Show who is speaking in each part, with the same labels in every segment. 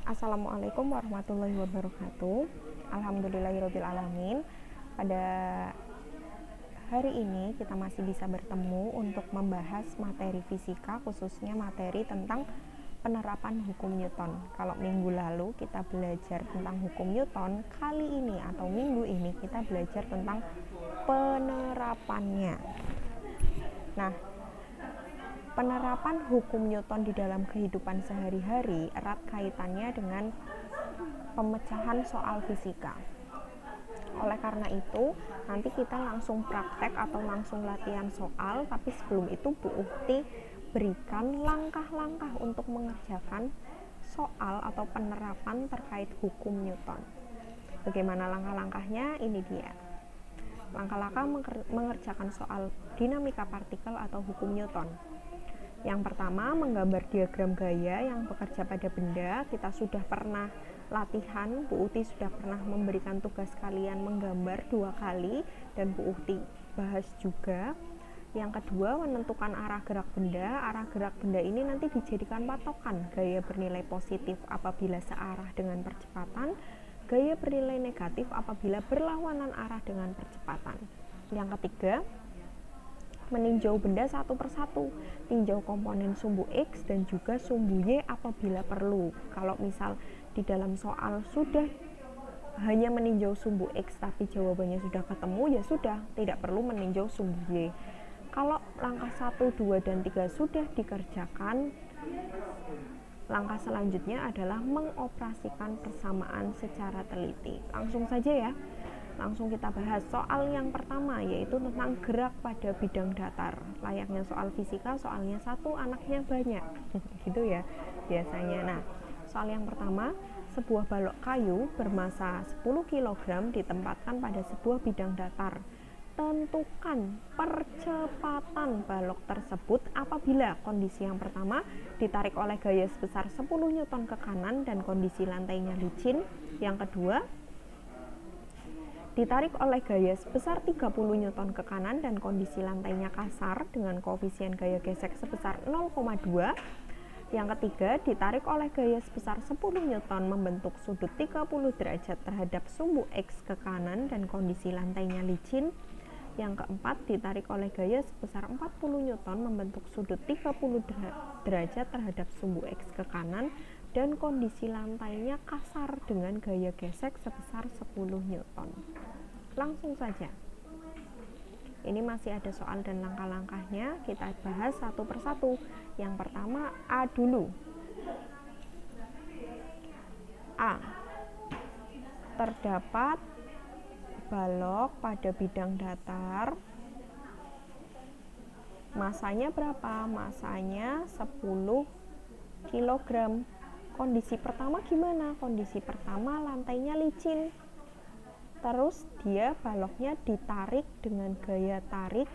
Speaker 1: Assalamualaikum warahmatullahi wabarakatuh. Alhamdulillahirabbil alamin. Pada hari ini kita masih bisa bertemu untuk membahas materi fisika, khususnya materi tentang penerapan hukum Newton. Kalau minggu lalu kita belajar tentang hukum Newton, kali ini atau minggu ini kita belajar tentang penerapannya. Nah, penerapan hukum Newton di dalam kehidupan sehari-hari erat kaitannya dengan pemecahan soal fisika. Oleh karena itu, nanti kita langsung praktek atau langsung latihan soal, tapi sebelum itu Bu Ukti berikan langkah-langkah untuk mengerjakan soal atau penerapan terkait hukum Newton. Bagaimana langkah-langkahnya? Ini dia. Langkah-langkah mengerjakan soal dinamika partikel atau hukum Newton. Yang pertama, menggambar diagram gaya yang bekerja pada benda. Kita sudah pernah latihan, Bu Ukti sudah pernah memberikan tugas kalian menggambar 2 kali, dan Bu Ukti bahas juga. Yang kedua, menentukan arah gerak benda. Arah gerak benda ini nanti dijadikan patokan. Gaya bernilai positif apabila searah dengan percepatan, gaya bernilai negatif apabila berlawanan arah dengan percepatan. Yang ketiga, meninjau benda satu persatu, tinjau komponen sumbu X dan juga sumbu Y apabila perlu. Kalau misal di dalam soal sudah hanya meninjau sumbu X tapi jawabannya sudah ketemu, ya sudah, tidak perlu meninjau sumbu Y. Kalau langkah 1, 2, dan 3 sudah dikerjakan, langkah selanjutnya adalah mengoperasikan persamaan secara teliti. Langsung saja ya. Langsung kita bahas soal yang pertama, yaitu tentang gerak pada bidang datar. Layaknya soal fisika, soalnya satu, anaknya banyak gitu ya biasanya. Nah, soal yang pertama, sebuah balok kayu bermasa 10 kg ditempatkan pada sebuah bidang datar. Tentukan percepatan balok tersebut apabila kondisi yang pertama ditarik oleh gaya sebesar 10 Newton ke kanan dan kondisi lantainya licin. Yang kedua, ditarik oleh gaya sebesar 30 Newton ke kanan dan kondisi lantainya kasar dengan koefisien gaya gesek sebesar 0,2. Yang ketiga, ditarik oleh gaya sebesar 10 Newton membentuk sudut 30 derajat terhadap sumbu X ke kanan dan kondisi lantainya licin. Yang keempat, ditarik oleh gaya sebesar 40 Newton membentuk sudut 30 derajat terhadap sumbu X ke kanan dan kondisi lantainya kasar dengan gaya gesek sebesar 10 Newton. Langsung saja. Ini masih ada soal dan langkah-langkahnya, kita bahas satu persatu. Yang pertama, A dulu. A. Terdapat balok pada bidang datar. Masanya berapa? Masanya 10 kg. Kondisi pertama gimana? Kondisi pertama lantainya licin. Terus dia baloknya ditarik dengan gaya tarik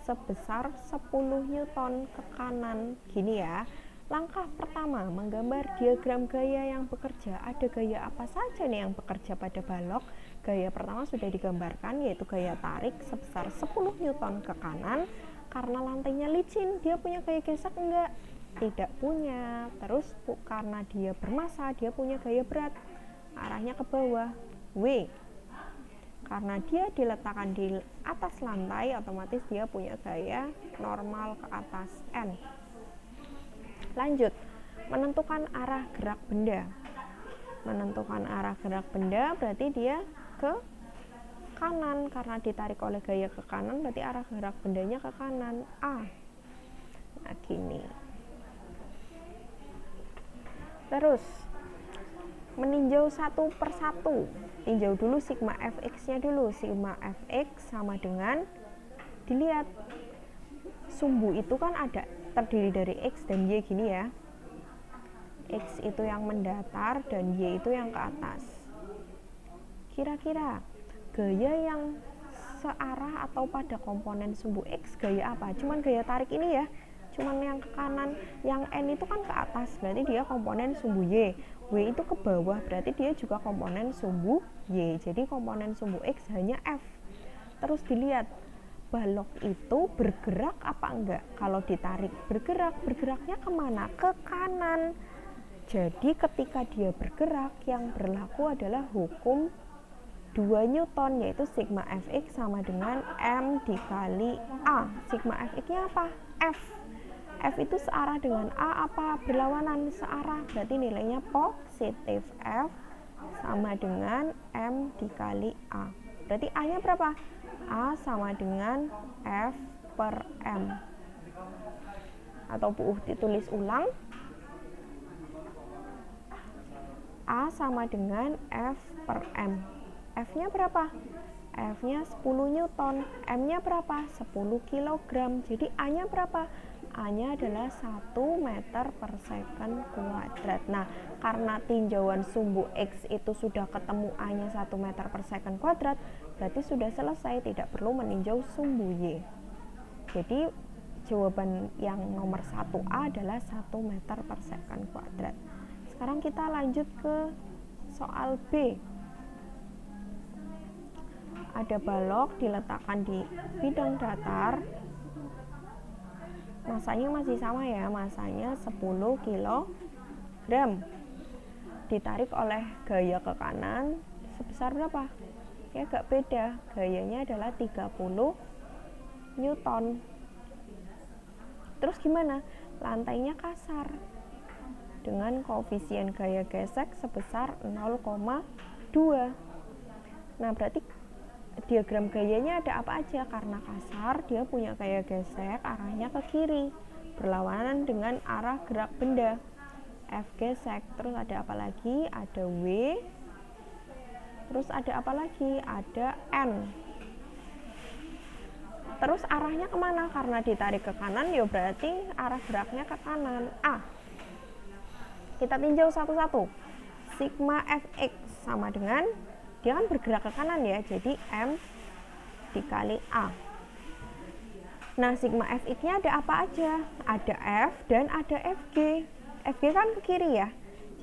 Speaker 1: sebesar 10 Newton ke kanan. Gini ya. Langkah pertama, menggambar diagram gaya yang bekerja. Ada gaya apa saja nih yang bekerja pada balok? Gaya pertama sudah digambarkan, yaitu gaya tarik sebesar 10 Newton ke kanan. Karena lantainya licin, dia punya gaya gesek enggak? Tidak punya. Terus karena dia bermasa, dia punya gaya berat, arahnya ke bawah, W. Karena dia diletakkan di atas lantai, otomatis dia punya gaya normal ke atas, N. Lanjut, menentukan arah gerak benda. Menentukan arah gerak benda berarti dia ke kanan, karena ditarik oleh gaya ke kanan berarti arah gerak bendanya ke kanan, A. Nah, gini. Terus meninjau satu persatu. Tinjau dulu sigma fx-nya dulu. Sigma fx sama dengan, dilihat sumbu itu kan ada terdiri dari x dan y gini ya. X itu yang mendatar dan y itu yang ke atas. Kira-kira gaya yang searah atau pada komponen sumbu x gaya apa? Cuman gaya tarik ini ya. Cuman yang ke kanan, yang N itu kan ke atas, berarti dia komponen sumbu Y. W itu ke bawah, berarti dia juga komponen sumbu Y. Jadi komponen sumbu X hanya F. Terus dilihat, balok itu bergerak apa enggak? Kalau ditarik bergerak, bergeraknya kemana? Ke kanan. Jadi ketika dia bergerak, yang berlaku adalah hukum 2 Newton, yaitu sigma Fx sama dengan M dikali A. Sigma Fx-nya apa? F. F itu searah dengan A apa berlawanan? Searah, berarti nilainya positif. F sama dengan M dikali A. Berarti A-nya berapa? A sama dengan F per M. Atau Bu ditulis ulang. A sama dengan F per M. F-nya berapa? F-nya 10 Newton. M-nya berapa? 10 kg. Jadi A-nya berapa? A-nya adalah 1 meter per second kuadrat. Nah, karena tinjauan sumbu X itu sudah ketemu A-nya 1 meter per second kuadrat, berarti sudah selesai, tidak perlu meninjau sumbu Y. Jadi, jawaban yang nomor 1A adalah 1 meter per second kuadrat. Sekarang kita lanjut ke soal B. Ada balok diletakkan di bidang datar. Masanya masih sama ya, masanya 10 kg. Ditarik oleh gaya ke kanan sebesar berapa? Ya agak beda, gayanya adalah 30 Newton. Terus gimana? Lantainya kasar dengan koefisien gaya gesek sebesar 0,2. Nah, berarti diagram gayanya ada apa aja? Karena kasar, dia punya gaya gesek arahnya ke kiri, berlawanan dengan arah gerak benda. F gesek, terus ada apa lagi? Ada W, terus ada apa lagi? Ada N. Terus arahnya kemana? Karena ditarik ke kanan, ya berarti arah geraknya ke kanan. A. Kita tinjau satu-satu. Sigma Fx sama dengan, dia kan bergerak ke kanan ya, jadi M dikali A. Nah, sigma Fx-nya ada apa aja? Ada F dan ada Fg. Fg kan ke kiri ya.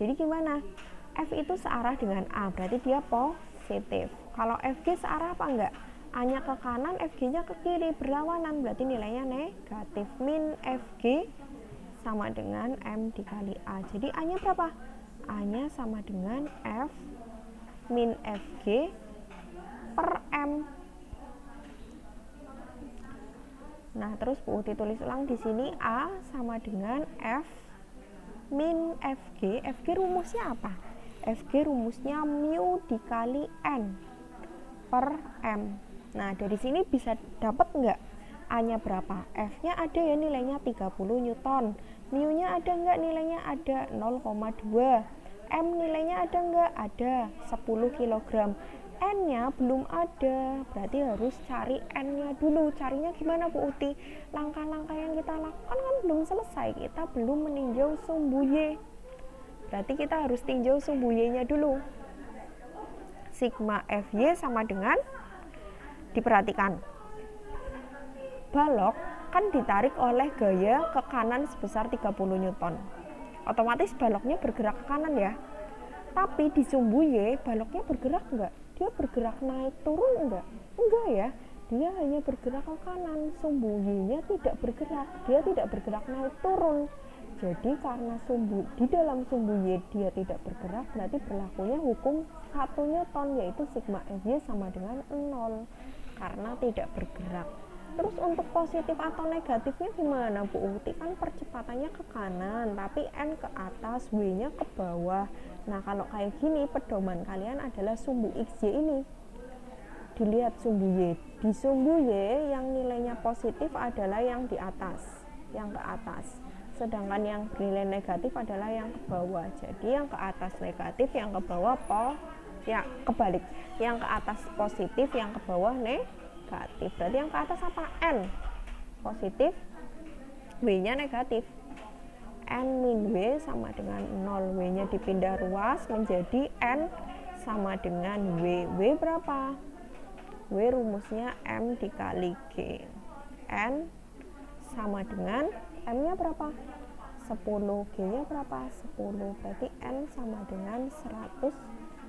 Speaker 1: Jadi gimana? F itu searah dengan A, berarti dia positif. Kalau Fg searah apa enggak? A-nya ke kanan, Fg-nya ke kiri, berlawanan, berarti nilainya negatif. Min Fg sama dengan M dikali A. Jadi A-nya berapa? A-nya sama dengan F min Fg per M. Nah, terus Bu ditulis ulang di sini A sama dengan F min Fg. Fg rumusnya apa? Fg rumusnya mu dikali N per M. Nah, dari sini bisa dapat enggak? A-nya berapa? F-nya ada ya, nilainya 30 Newton. Mu-nya ada enggak? Nilainya ada 0,2. M nilainya ada enggak? Ada 10 kg. N-nya belum ada, berarti harus cari N-nya dulu. Carinya gimana Bu Uti? Langkah-langkah yang kita lakukan kan belum selesai, kita belum meninjau sumbu Y. Berarti kita harus tinjau sumbu Y-nya dulu. Sigma Fy sama dengan, diperhatikan, balok kan ditarik oleh gaya ke kanan sebesar 30 Newton. Otomatis baloknya bergerak ke kanan ya. Tapi di sumbu Y, baloknya bergerak enggak? Dia bergerak naik turun enggak? Enggak ya. Dia hanya bergerak ke kanan. Sumbu Y-nya tidak bergerak. Dia tidak bergerak naik turun. Jadi karena di dalam sumbu Y dia tidak bergerak, berarti berlakunya hukum 1 Newton, yaitu sigma Fy sama dengan 0 karena tidak bergerak. Terus untuk positif atau negatifnya gimana Bu Uti? Kan percepatannya ke kanan, tapi N ke atas, W-nya ke bawah. Nah, kalau kayak gini, pedoman kalian adalah sumbu XY ini. Dilihat sumbu Y. Di sumbu Y yang nilainya positif adalah yang di atas, yang ke atas. Sedangkan yang bernilai negatif adalah yang ke bawah. Jadi yang ke atas negatif, yang ke bawah ya kebalik. Yang ke atas positif, yang ke bawah negatif. Berarti yang ke atas apa? N positif, W-nya negatif. N min W sama dengan 0. W-nya dipindah ruas menjadi N sama dengan W. W berapa? W rumusnya M dikali G. N sama dengan, M-nya berapa? 10. G-nya berapa? 10. Berarti N sama dengan 100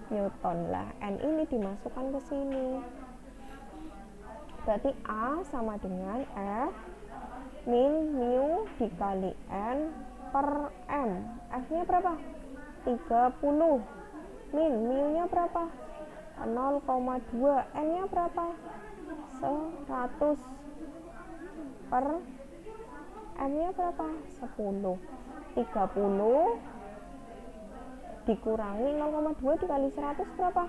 Speaker 1: Newton lah. N ini dimasukkan ke sini. Berarti A sama dengan F min mu dikali N per M. F-nya berapa? 30. Mu-nya berapa? 0,2. N-nya berapa? 100. Per M-nya berapa? 10. 30 dikurangi 0,2 dikali 100 berapa?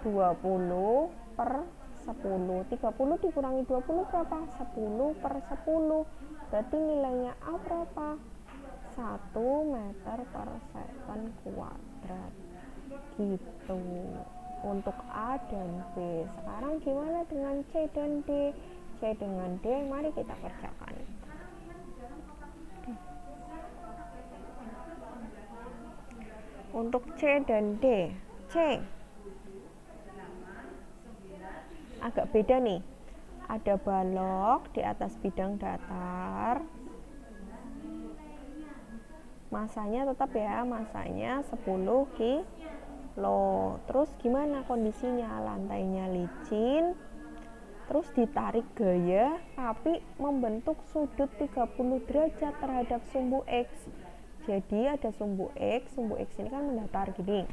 Speaker 1: 20 per 10. 30 dikurangi 20 berapa? 10 per 10. Berarti nilainya A berapa? 1 meter per second kuadrat. Gitu untuk A dan B. Sekarang gimana dengan C dan D? C dengan D mari kita kerjakan. Untuk C dan D, C agak beda nih. Ada balok di atas bidang datar. Masanya tetap ya, masanya 10 kilo. Terus gimana kondisinya? Lantainya licin. Terus ditarik gaya tapi membentuk sudut 30 derajat terhadap sumbu X. Jadi ada sumbu X ini kan mendatar gini.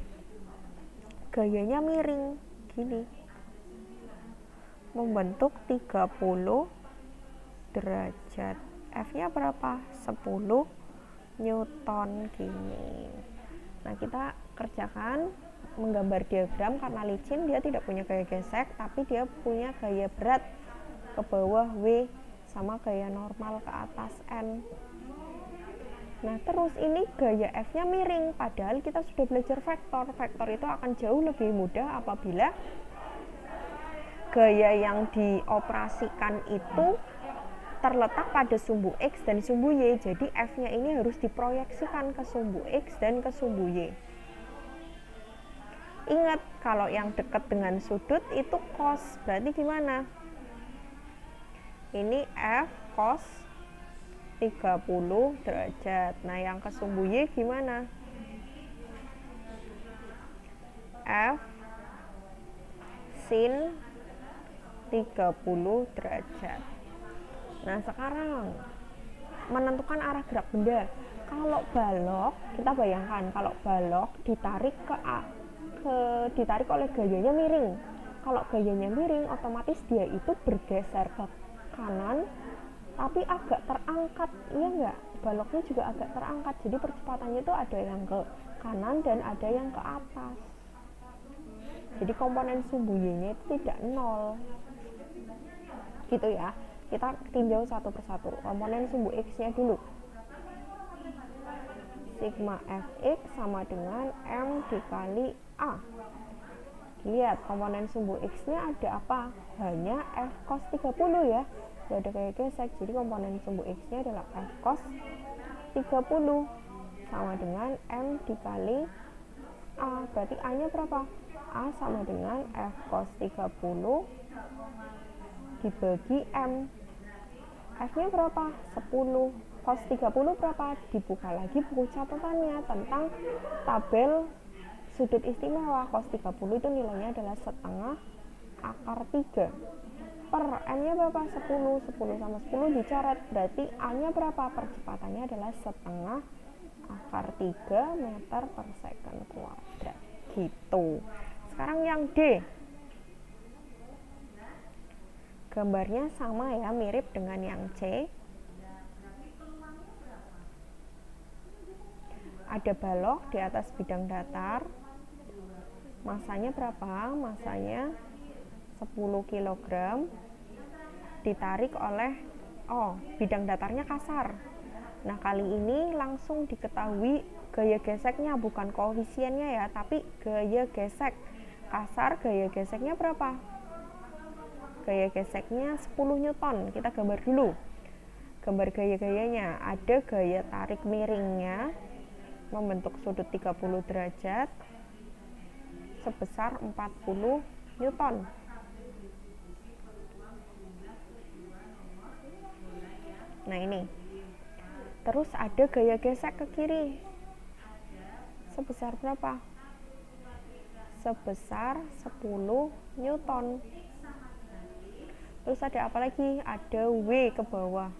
Speaker 1: Gayanya miring gini. Membentuk 30 derajat. F-nya berapa? 10 Newton gini. Nah, kita kerjakan menggambar diagram. Karena licin dia tidak punya gaya gesek, tapi dia punya gaya berat ke bawah W sama gaya normal ke atas N. Nah, terus ini gaya F-nya miring, padahal kita sudah belajar vektor. Vektor itu akan jauh lebih mudah apabila gaya yang dioperasikan itu terletak pada sumbu X dan sumbu Y. Jadi F-nya ini harus diproyeksikan ke sumbu X dan ke sumbu Y. Ingat, kalau yang dekat dengan sudut itu cos. Berarti gimana? Ini F cos 30 derajat. Nah, yang ke sumbu Y gimana? F sin 30 derajat. Nah, sekarang menentukan arah gerak benda. Kalau balok, kita bayangkan kalau balok ditarik ditarik oleh gayanya miring. Kalau gayanya miring, otomatis dia itu bergeser ke kanan, tapi agak terangkat, iya enggak? Baloknya juga agak terangkat, jadi percepatannya itu ada yang ke kanan dan ada yang ke atas. Jadi komponen sumbu Y-nya itu tidak 0. Gitu ya. Kita tinjau satu persatu. Komponen sumbu X-nya dulu. Sigma Fx sama dengan M dikali A. Lihat, komponen sumbu X-nya ada apa? Hanya F cos 30 ya. Tidak ada kayak gesek. Jadi komponen sumbu X-nya adalah F cos 30 sama dengan M dikali A. Berarti A-nya berapa? A sama dengan F cos 30 dibagi M. F-nya berapa? 10. Cos 30 berapa? Dibuka lagi buku catatannya tentang tabel sudut istimewa. Cos 30 itu nilainya adalah setengah akar 3. Per M-nya berapa? 10. 10 sama 10 dicoret. Berarti A-nya berapa? Percepatannya adalah setengah akar 3 meter per second kuadrat. Gitu. Sekarang yang D. Gambarnya sama ya, mirip dengan yang C. Ada balok di atas bidang datar. Masanya berapa? Masanya 10 kg. Ditarik oleh bidang datarnya kasar. Nah, kali ini langsung diketahui gaya geseknya, bukan koefisiennya ya, tapi gaya gesek. Kasar, gaya geseknya berapa? Gaya geseknya 10 Newton. Kita gambar dulu. Gambar gaya-gayanya. Ada gaya tarik miringnya membentuk sudut 30 derajat sebesar 40 Newton. Nah, ini. Terus ada gaya gesek ke kiri. Sebesar berapa? Sebesar 10 Newton. Terus ada apa lagi? Ada W ke bawah.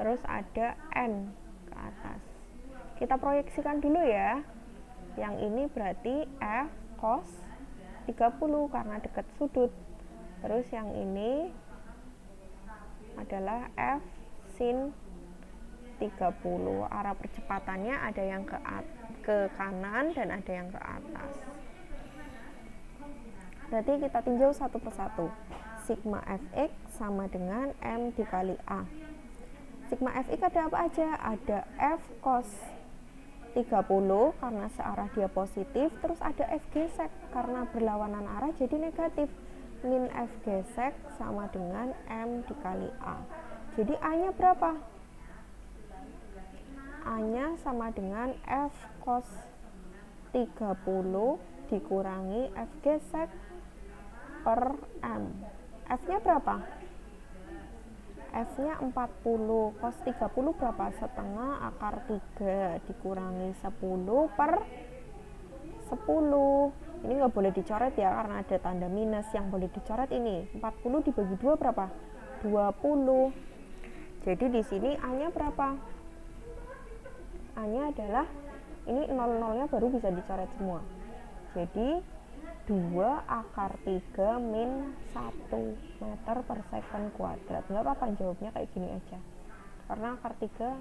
Speaker 1: Terus ada N ke atas. Kita proyeksikan dulu ya. Yang ini berarti F cos 30 karena dekat sudut. Terus yang ini adalah F sin 30. Arah percepatannya ada yang ke kanan dan ada yang ke atas. Berarti kita tinjau satu persatu. Sigma Fx sama dengan M dikali A. Sigma Fx ada apa aja? Ada F cos 30 karena searah dia positif, terus ada F gesek karena berlawanan arah jadi negatif. Min F gesek sama dengan M dikali A. Jadi A-nya berapa? A-nya sama dengan F cos 30 dikurangi F gesek per M. F-nya berapa? F-nya 40. Cos 30 berapa? Setengah akar 3 dikurangi 10 per 10. Ini nggak boleh dicoret ya karena ada tanda minus. Yang boleh dicoret ini 40 dibagi 2 berapa? 20. Jadi di sini A-nya berapa? A-nya adalah ini 0-0-nya baru bisa dicoret semua. Jadi 2 akar 3 min 1 meter per second kuadrat. Nggak apa-apa jawabnya kayak gini aja karena akar 3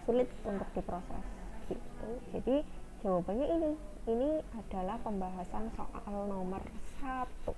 Speaker 1: sulit untuk diproses gitu. Jadi jawabannya ini adalah pembahasan soal nomor 1.